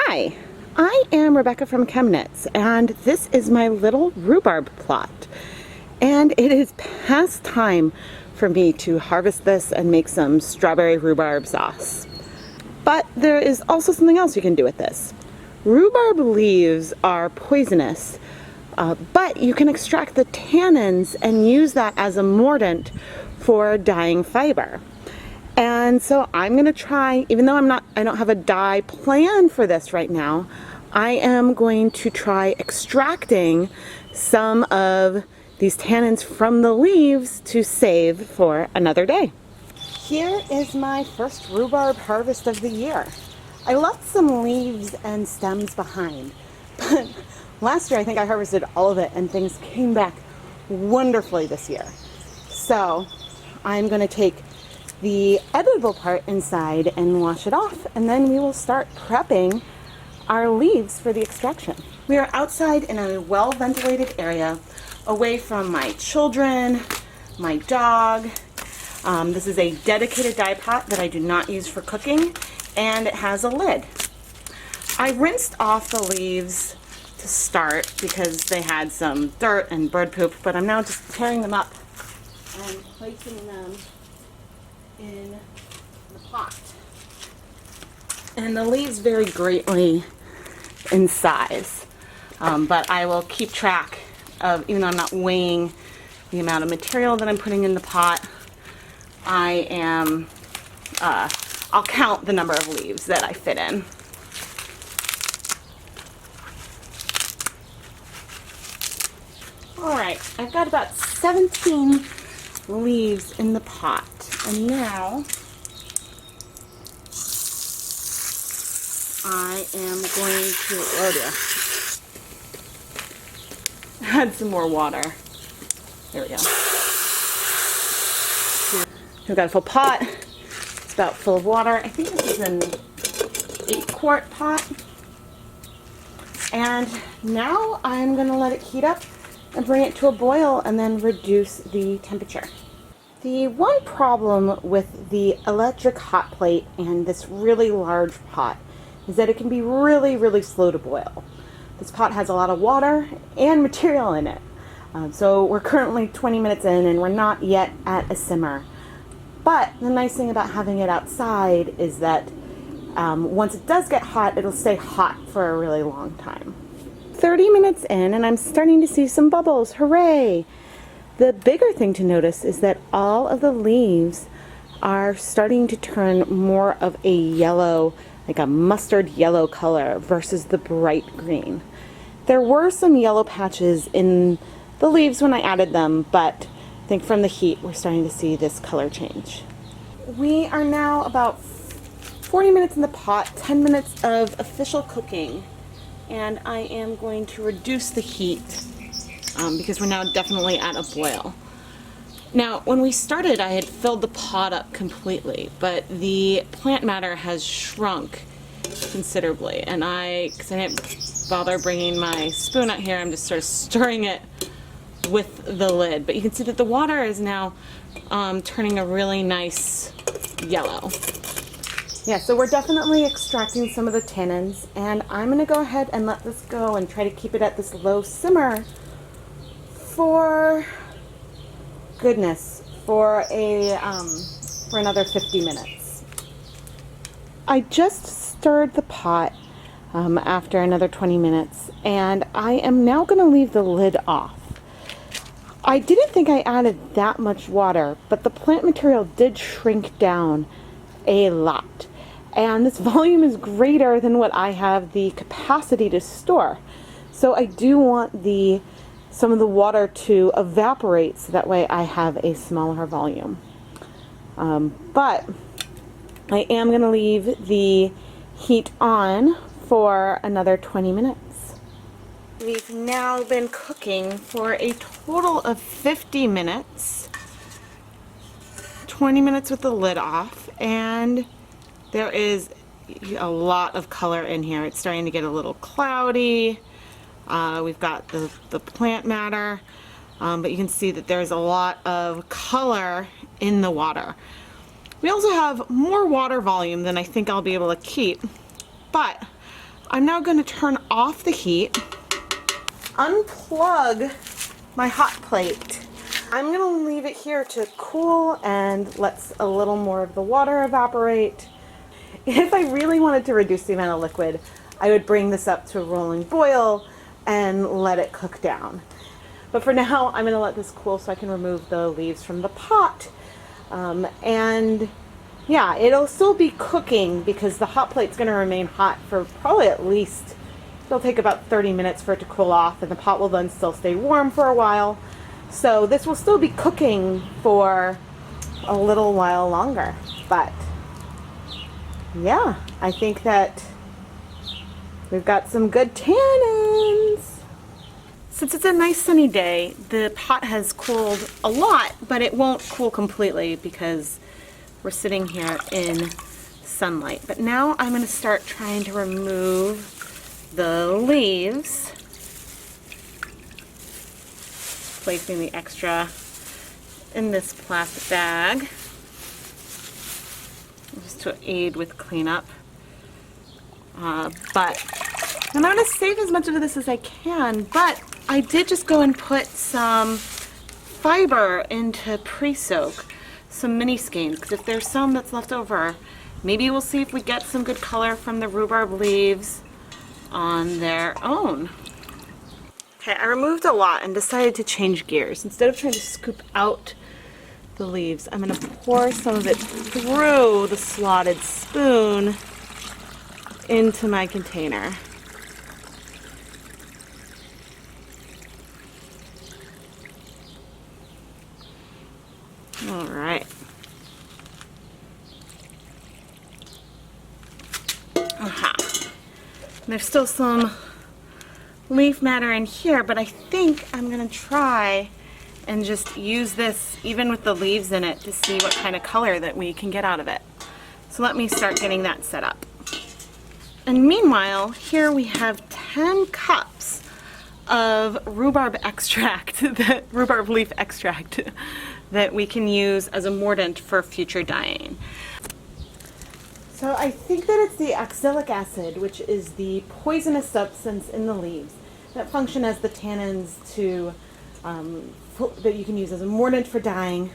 Hi, I am Rebecca from ChemKnits, and this is my little rhubarb plot. And it is past time for me to harvest this and make some strawberry rhubarb sauce. But there is also something else you can do with this. Rhubarb leaves are poisonous, but you can extract the tannins and use that as a mordant for dyeing fiber. And so I'm going to try, even though I don't have a dye plan for this right now, I am going to try extracting some of these tannins from the leaves to save for another day. Here is my first rhubarb harvest of the year. I left some leaves and stems behind, but last year I think I harvested all of it and things came back wonderfully this year. So I'm going to take the edible part inside and wash it off, and then we will start prepping our leaves for the extraction. We are outside in a well-ventilated area away from my children, my dog. This is a dedicated dye pot that I do not use for cooking, and it has a lid. I rinsed off the leaves to start because they had some dirt and bird poop, but I'm now just tearing them up and placing them in the pot. And the leaves vary greatly in size, but I will keep track of, even though I'm not weighing the amount of material that I'm putting in the pot, I'll count the number of leaves that I fit in. Alright, I've got about 17 leaves in the pot, and now I am going to, oh dear, add some more water. There we go. We've got a full pot. It's about full of water. I think this is an 8-quart pot. And now I'm going to let it heat up and bring it to a boil and then reduce the temperature. The one problem with the electric hot plate and this really large pot is that it can be really, really slow to boil. This pot has a lot of water and material in it. So we're currently 20 minutes in and we're not yet at a simmer. But the nice thing about having it outside is that once it does get hot, it'll stay hot for a really long time. 30 minutes in and I'm starting to see some bubbles. Hooray! The bigger thing to notice is that all of the leaves are starting to turn more of a yellow, like a mustard yellow color versus the bright green. There were some yellow patches in the leaves when I added them, but I think from the heat we're starting to see this color change. We are now about 40 minutes in the pot, 10 minutes of official cooking, and I am going to reduce the heat because we're now definitely at a boil. Now, when we started, I had filled the pot up completely, but the plant matter has shrunk considerably, and because I didn't bother bringing my spoon out here, I'm just sort of stirring it with the lid. But you can see that the water is now turning a really nice yellow. Yeah, so we're definitely extracting some of the tannins, and I'm going to go ahead and let this go and try to keep it at this low simmer for another 50 minutes. I just stirred the pot after another 20 minutes, and I am now going to leave the lid off. I didn't think I added that much water, but the plant material did shrink down a lot. And this volume is greater than what I have the capacity to store. So I do want some of the water to evaporate so that way I have a smaller volume. But I am going to leave the heat on for another 20 minutes. We've now been cooking for a total of 50 minutes, 20 minutes with the lid off, and there is a lot of color in here. It's starting to get a little cloudy. We've got the plant matter, but you can see that there's a lot of color in the water. We also have more water volume than I think I'll be able to keep, but I'm now going to turn off the heat, unplug my hot plate. I'm going to leave it here to cool and let a little more of the water evaporate. If I really wanted to reduce the amount of liquid, I would bring this up to a rolling boil and let it cook down. But for now, I'm going to let this cool so I can remove the leaves from the pot. And yeah, it'll still be cooking because the hot plate's going to remain hot for probably at least, it'll take about 30 minutes for it to cool off, and the pot will then still stay warm for a while. So this will still be cooking for a little while longer. But yeah, I think that we've got some good tannins. Since it's a nice sunny day, the pot has cooled a lot, but it won't cool completely because we're sitting here in sunlight. But now I'm going to start trying to remove the leaves, placing the extra in this plastic bag just to aid with cleanup. But I'm going to save as much of this as I can, but I did just go and put some fiber into pre-soak, some miniskeins, because if there's some that's left over, maybe we'll see if we get some good color from the rhubarb leaves on their own. Okay, I removed a lot and decided to change gears. Instead of trying to scoop out the leaves, I'm going to pour some of it through the slotted spoon into my container. All right. There's still some leaf matter in here, but I think I'm gonna try and just use this even with the leaves in it to see what kind of color that we can get out of it. So let me start getting that set up. And meanwhile, here we have 10 cups of rhubarb extract, rhubarb leaf extract that we can use as a mordant for future dyeing. So I think that it's the acrylic acid, which is the poisonous substance in the leaves that function as the tannins that you can use as a mordant for dyeing,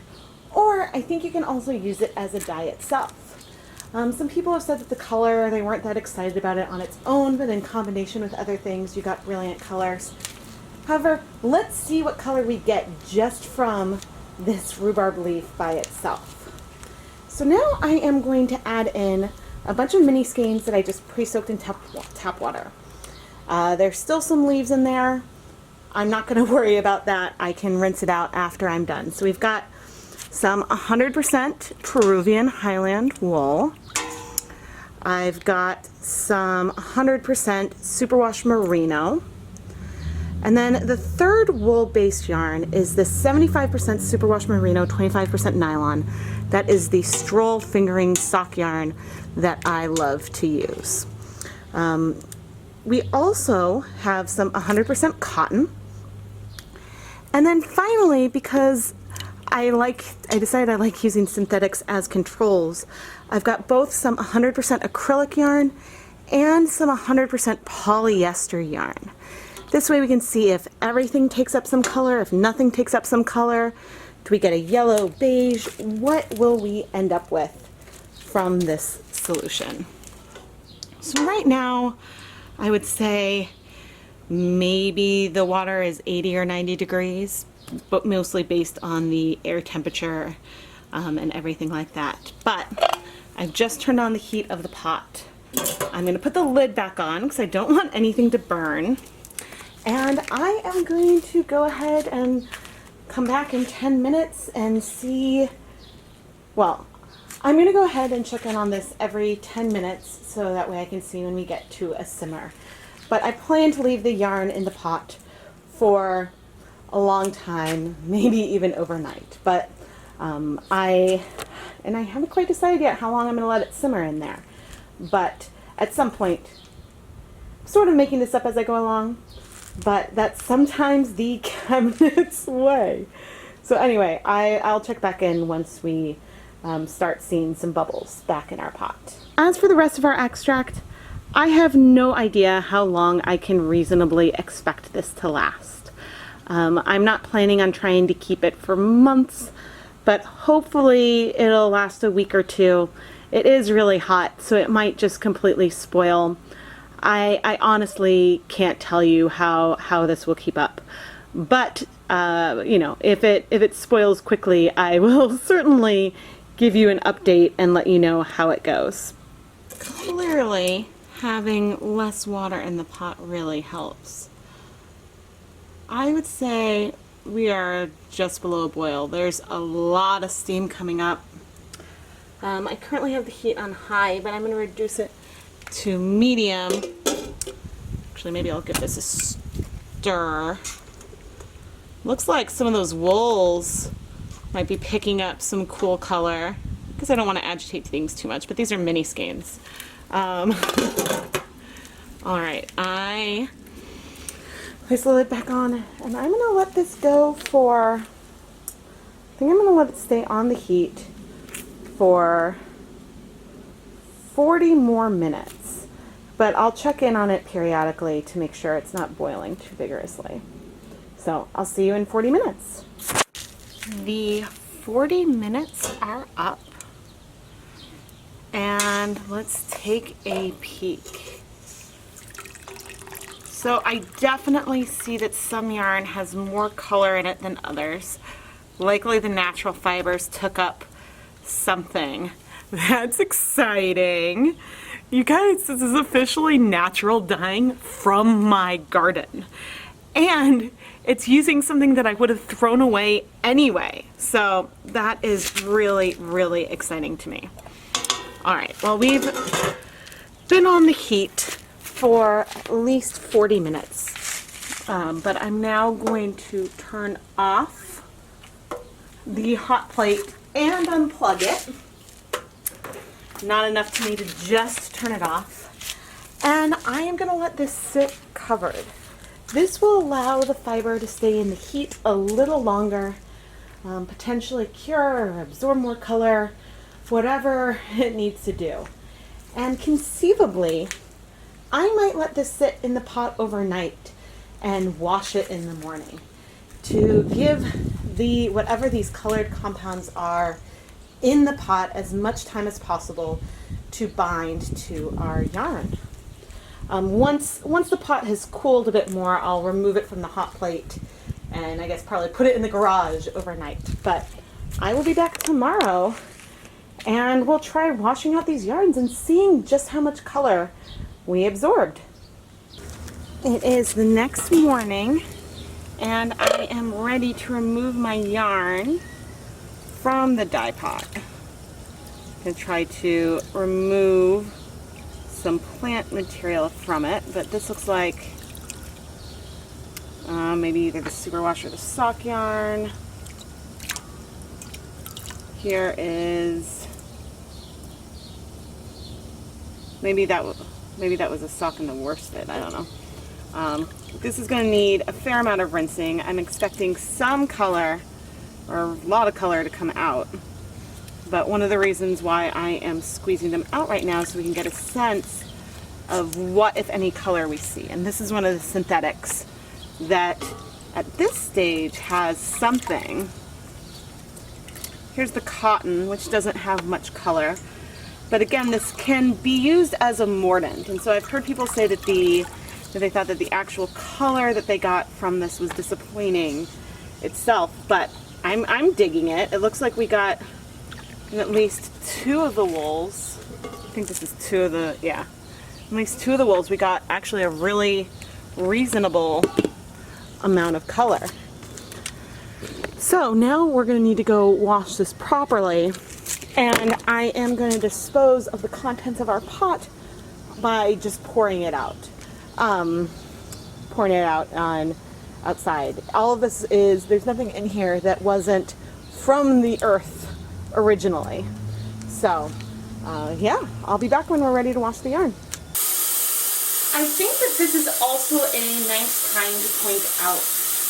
or I think you can also use it as a dye itself. Some people have said that the color, they weren't that excited about it on its own, but in combination with other things, you got brilliant colors. However, let's see what color we get just from this rhubarb leaf by itself. So now I am going to add in a bunch of miniskeins that I just pre-soaked in tap water. There's still some leaves in there. I'm not going to worry about that. I can rinse it out after I'm done. So we've got some 100% Peruvian Highland Wool. I've got some 100% Superwash merino. And then the third wool-based yarn is the 75% Superwash merino, 25% nylon. That is the stroll fingering sock yarn that I love to use. We also have some 100% cotton. And then finally, because I decided I like using synthetics as controls, I've got both some 100% acrylic yarn and some 100% polyester yarn. This way we can see if everything takes up some color, if nothing takes up some color. Do we get a yellow, beige? What will we end up with from this solution? So right now, I would say maybe the water is 80 or 90 degrees, but mostly based on the air temperature and everything like that. But I've just turned on the heat of the pot. I'm going to put the lid back on because I don't want anything to burn. And I am going to go ahead and come back in 10 minutes and see, well, I'm going to go ahead and check in on this every 10 minutes so that way I can see when we get to a simmer. But I plan to leave the yarn in the pot for a long time, maybe even overnight. But I haven't quite decided yet how long I'm going to let it simmer in there. But at some point, I'm sort of making this up as I go along, but that's sometimes the ChemKnits way. So anyway, I'll check back in once we start seeing some bubbles back in our pot. As for the rest of our extract, I have no idea how long I can reasonably expect this to last. I'm not planning on trying to keep it for months, but hopefully it'll last a week or two. It is really hot, so it might just completely spoil. I honestly can't tell you how this will keep up. But, you know, if it spoils quickly, I will certainly give you an update and let you know how it goes. Clearly, having less water in the pot really helps. I would say we are just below a boil. There's a lot of steam coming up. I currently have the heat on high, but I'm going to reduce it to medium. Actually, maybe I'll give this a stir. Looks like some of those wools might be picking up some cool color, because I don't want to agitate things too much, but these are miniskeins. Alright, I place the lid back on, and I'm going to let this go for, I think I'm going to let it stay on the heat for 40 more minutes. But I'll check in on it periodically to make sure it's not boiling too vigorously. So I'll see you in 40 minutes. The 40 minutes are up. And let's take a peek. So I definitely see that some yarn has more color in it than others. Likely the natural fibers took up something. That's exciting. You guys, this is officially natural dyeing from my garden. And it's using something that I would have thrown away anyway. So that is really, really exciting to me. All right, well, we've been on the heat for at least 40 minutes. But I'm now going to turn off the hot plate and unplug it. Not enough to me to just turn it off. And I am going to let this sit covered. This will allow the fiber to stay in the heat a little longer, potentially cure or absorb more color, whatever it needs to do. And conceivably, I might let this sit in the pot overnight and wash it in the morning to give the whatever these colored compounds are in the pot as much time as possible to bind to our yarn. Once the pot has cooled a bit more, I'll remove it from the hot plate and I guess probably put it in the garage overnight. But I will be back tomorrow and we'll try washing out these yarns and seeing just how much color we absorbed. It is the next morning and I am ready to remove my yarn from the dye pot. I'm going to try to remove some plant material from it, but this looks like maybe either the Superwash or the sock yarn. Here is maybe that was a sock in the worsted. I don't know. This is going to need a fair amount of rinsing. I'm expecting some color or a lot of color to come out. But one of the reasons why I am squeezing them out right now is so we can get a sense of what, if any, color we see. And this is one of the synthetics that at this stage has something. Here's the cotton, which doesn't have much color. But again, this can be used as a mordant. And so I've heard people say that they thought that the actual color that they got from this was disappointing itself. But I'm digging it. It looks like we got at least two of the wools. I think this is two of the, yeah. At least two of the wools, we got actually a really reasonable amount of color. So now we're going to need to go wash this properly, and I am going to dispose of the contents of our pot by just pouring it out. Pouring it out on outside. All of this is, there's nothing in here that wasn't from the earth originally. So yeah, I'll be back when we're ready to wash the yarn. I think that this is also a nice time to point out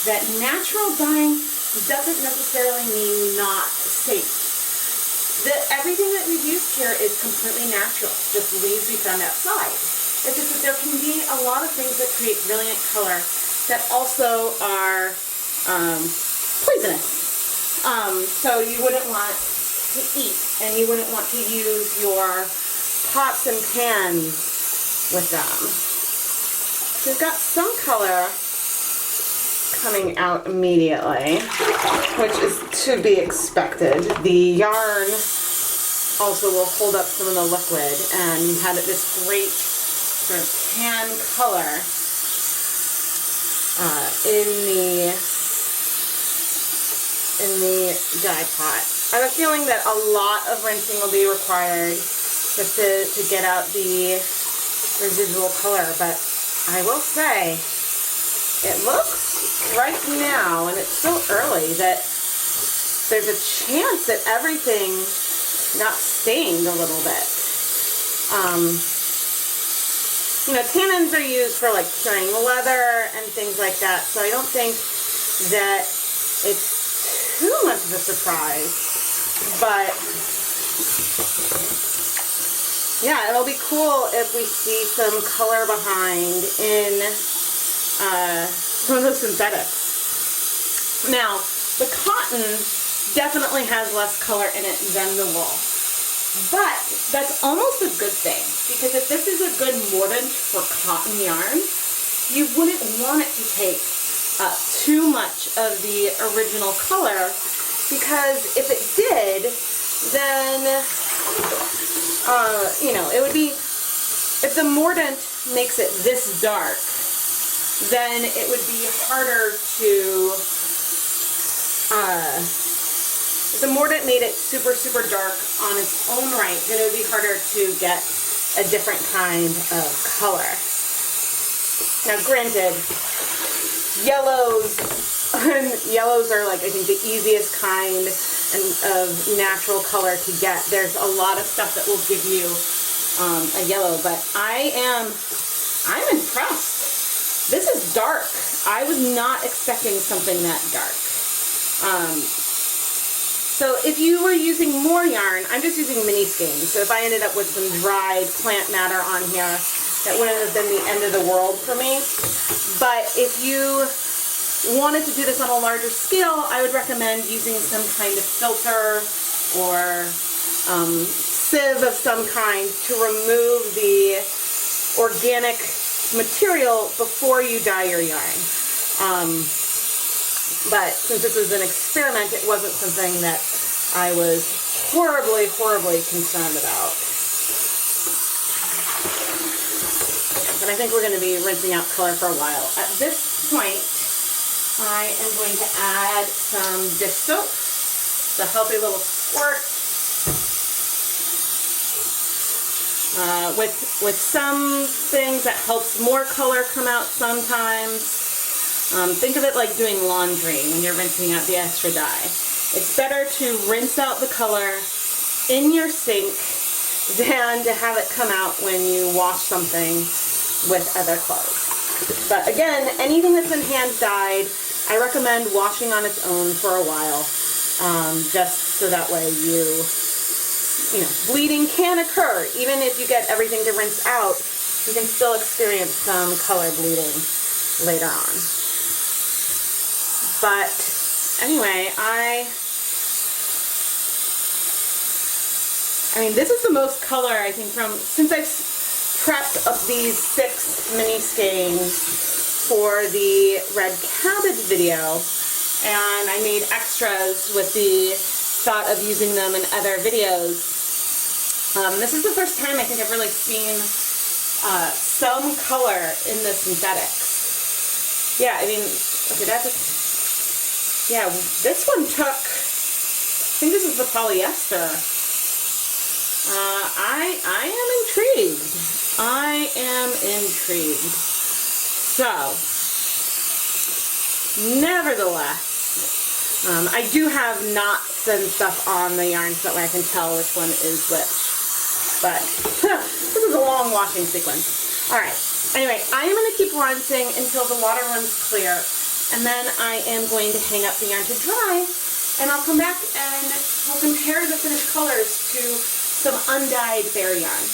that natural dyeing doesn't necessarily mean not safe. Everything that we've used here is completely natural, just leaves we found outside. It's just that there can be a lot of things that create brilliant color that also are poisonous. So you wouldn't want to eat, and you wouldn't want to use your pots and pans with them. So we've got some color coming out immediately, which is to be expected. The yarn also will hold up some of the liquid, and you had this great sort of tan color in the dye pot. I have a feeling that a lot of rinsing will be required just to get out the residual color, but I will say it looks right now, and it's so early, that there's a chance that everything got stained a little bit. You know, tannins are used for like curing leather and things like that, so I don't think that it's too much of a surprise. But yeah, it'll be cool if we see some color behind in some of those synthetics. Now, the cotton definitely has less color in it than the wool. But that's almost a good thing, because if this is a good mordant for cotton yarn, you wouldn't want it to take up too much of the original color, because if it did, then, you know, it would be, if the mordant makes it this dark, then it would be harder to, if the mordant made it super, super dark on its own right, then it would be harder to get a different kind of color. Now granted, yellows are like, I think, the easiest kind of natural color to get. There's a lot of stuff that will give you a yellow, but I'm impressed. This is dark. I was not expecting something that dark. So if you were using more yarn, I'm just using miniskeins. So if I ended up with some dried plant matter on here, that wouldn't have been the end of the world for me. But if you wanted to do this on a larger scale, I would recommend using some kind of filter or sieve of some kind to remove the organic material before you dye your yarn. But since this was an experiment, it wasn't something that I was horribly, horribly concerned about. But I think we're going to be rinsing out color for a while. At this point, I am going to add some dish soap. It's a healthy little squirt. With some things that helps more color come out sometimes. Think of it like doing laundry when you're rinsing out the extra dye. It's better to rinse out the color in your sink than to have it come out when you wash something with other clothes. But again, anything that's been hand dyed, I recommend washing on its own for a while, just so that way you know, bleeding can occur. Even if you get everything to rinse out, you can still experience some color bleeding later on. But anyway, I mean, this is the most color, I think, since I've prepped up these 6 miniskeins for the red cabbage video, and I made extras with the thought of using them in other videos. This is the first time I think I've really seen some color in the synthetics. Yeah, I mean, okay, yeah, this one took, I think this is the polyester. I am intrigued. I am intrigued. So, nevertheless, I do have knots and stuff on the yarn so that way I can tell which one is which. But this is a long washing sequence. Alright, anyway, I am going to keep rinsing until the water runs clear. And then I am going to hang up the yarn to dry, and I'll come back and we'll compare the finished colors to some undyed bare yarn.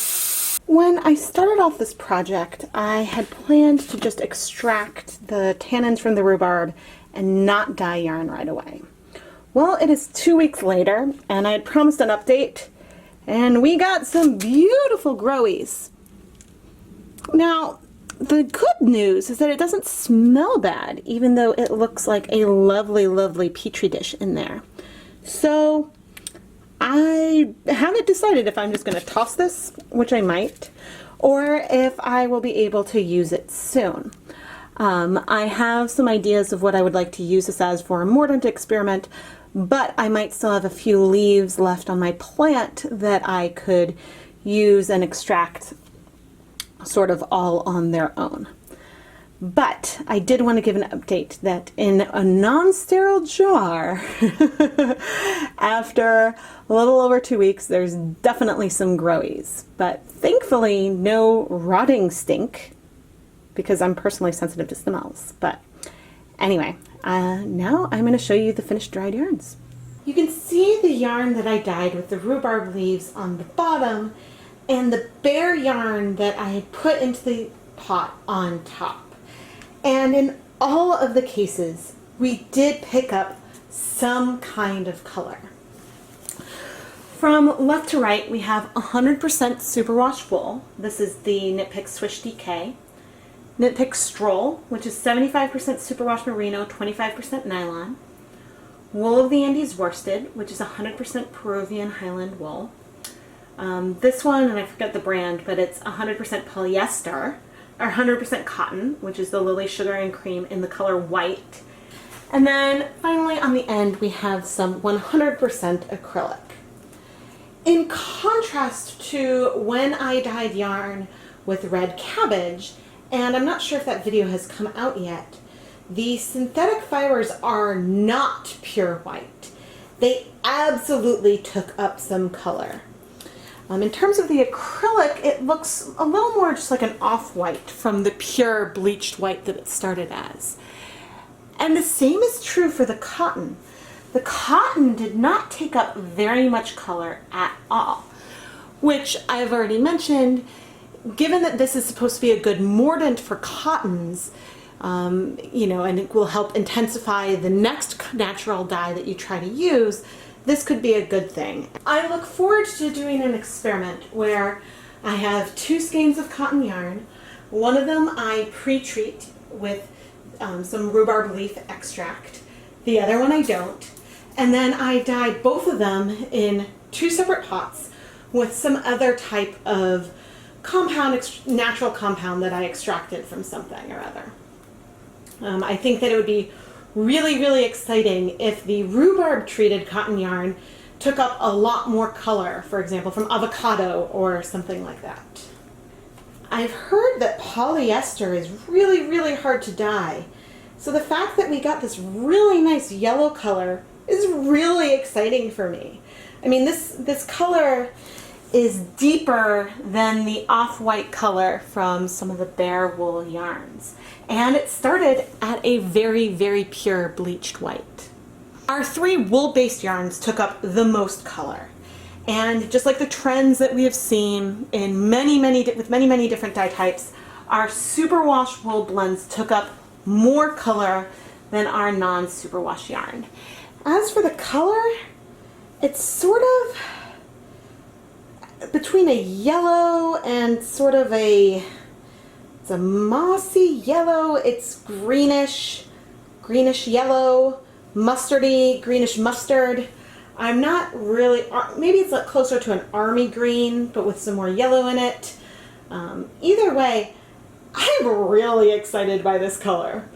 When I started off this project, I had planned to just extract the tannins from the rhubarb and not dye yarn right away. Well, it is 2 weeks later, and I had promised an update, and we got some beautiful growies. Now, the good news is that it doesn't smell bad, even though it looks like a lovely, lovely petri dish in there. So I haven't decided if I'm just going to toss this, which I might, or if I will be able to use it soon. I have some ideas of what I would like to use this as for a mordant experiment, but I might still have a few leaves left on my plant that I could use and extract sort of all on their own. But I did want to give an update that in a non-sterile jar, after a little over 2 weeks, there's definitely some growies. But thankfully, no rotting stink, because I'm personally sensitive to smells. But anyway, now I'm going to show you the finished dried yarns. You can see the yarn that I dyed with the rhubarb leaves on the bottom, and the bare yarn that I had put into the pot on top. And in all of the cases, we did pick up some kind of color. From left to right, we have 100% superwash wool. This is the Knit Pick Swish DK. Knit Pick Stroll, which is 75% superwash merino, 25% nylon. Wool of the Andes worsted, which is 100% Peruvian Highland Wool. This one, and I forget the brand, but it's 100% polyester, or 100% cotton, which is the Lily Sugar and Cream in the color white. And then finally on the end we have some 100% acrylic. In contrast to when I dyed yarn with red cabbage, and I'm not sure if that video has come out yet, the synthetic fibers are not pure white. They absolutely took up some color. In terms of the acrylic, it looks a little more just like an off-white from the pure bleached white that it started as. And the same is true for the cotton. The cotton did not take up very much color at all, which I've already mentioned. Given that this is supposed to be a good mordant for cottons, you know, and it will help intensify the next natural dye that you try to use, this could be a good thing. I look forward to doing an experiment where I have 2 skeins of cotton yarn. One of them I pre-treat with some rhubarb leaf extract. The other one I don't. And then I dye both of them in 2 separate pots with some other type of compound, natural compound that I extracted from something or other. I think that it would be really, really exciting if the rhubarb treated cotton yarn took up a lot more color, for example, from avocado or something like that. I've heard that polyester is really, really hard to dye. So the fact that we got this really nice yellow color is really exciting for me. I mean, this color is deeper than the off-white color from some of the bare wool yarns. And it started at a very, very pure bleached white. Our 3 wool-based yarns took up the most color. And just like the trends that we have seen in with many different dye types, our superwash wool blends took up more color than our non-superwash yarn. As for the color, it's sort of between a yellow and sort of it's a mossy yellow. It's greenish yellow, mustardy, greenish mustard. I'm not really, maybe it's closer to an army green, but with some more yellow in it. Either way, I'm really excited by this color.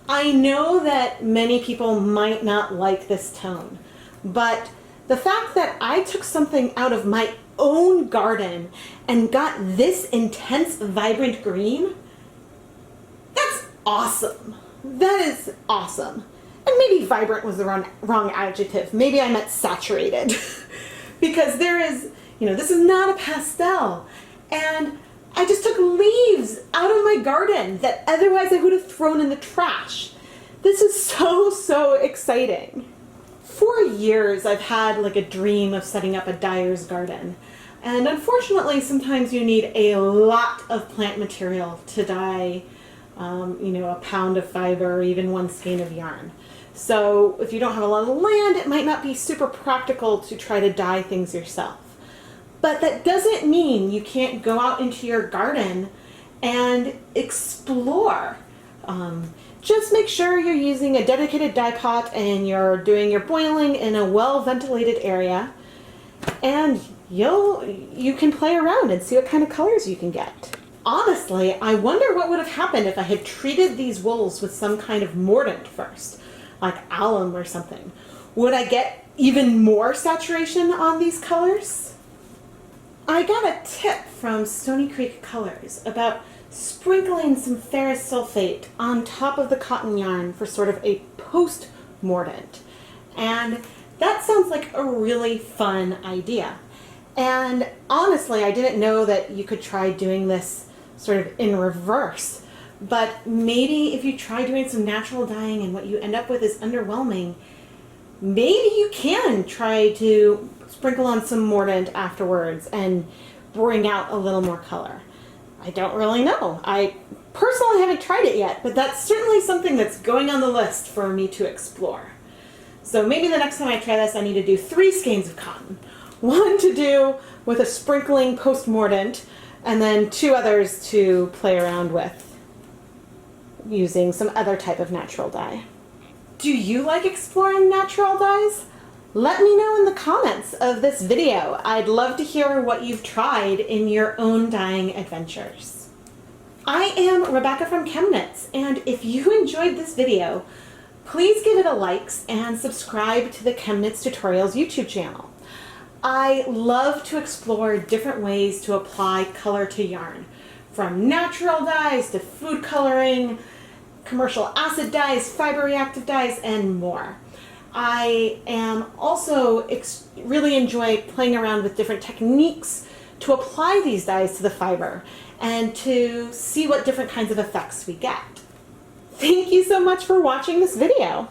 I know that many people might not like this tone, but the fact that I took something out of my own garden and got this intense, vibrant green, that's awesome. That is awesome. And maybe vibrant was the wrong adjective. Maybe I meant saturated. Because there is, this is not a pastel. And I just took leaves out of my garden that otherwise I would have thrown in the trash. This is so exciting. For years I've had like a dream of setting up a dyer's garden. And unfortunately, sometimes you need a lot of plant material to dye, you know, a pound of fiber or even one skein of yarn. So if you don't have a lot of land, it might not be super practical to try to dye things yourself. But that doesn't mean you can't go out into your garden and explore. Just make sure you're using a dedicated dye pot and you're doing your boiling in a well-ventilated area, and you can play around and see what kind of colors you can get. Honestly, I wonder what would have happened if I had treated these wools with some kind of mordant first, like alum or something. Would I get even more saturation on these colors? I got a tip from Stony Creek Colors about sprinkling some ferrous sulfate on top of the cotton yarn for sort of a post-mordant. And that sounds like a really fun idea. And honestly, I didn't know that you could try doing this sort of in reverse. But maybe if you try doing some natural dyeing and what you end up with is underwhelming, maybe you can try to sprinkle on some mordant afterwards and bring out a little more color. I don't really know. I personally haven't tried it yet, but that's certainly something that's going on the list for me to explore. So maybe the next time I try this, I need to do 3 skeins of cotton. 1 to do with a sprinkling post-mordant, and then 2 others to play around with using some other type of natural dye. Do you like exploring natural dyes? Let me know in the comments of this video. I'd love to hear what you've tried in your own dyeing adventures. I am Rebecca from ChemKnits, and if you enjoyed this video, please give it a like and subscribe to the ChemKnits Tutorials YouTube channel. I love to explore different ways to apply color to yarn, from natural dyes to food coloring, commercial acid dyes, fiber reactive dyes, and more. I am also really enjoy playing around with different techniques to apply these dyes to the fiber and to see what different kinds of effects we get. Thank you so much for watching this video.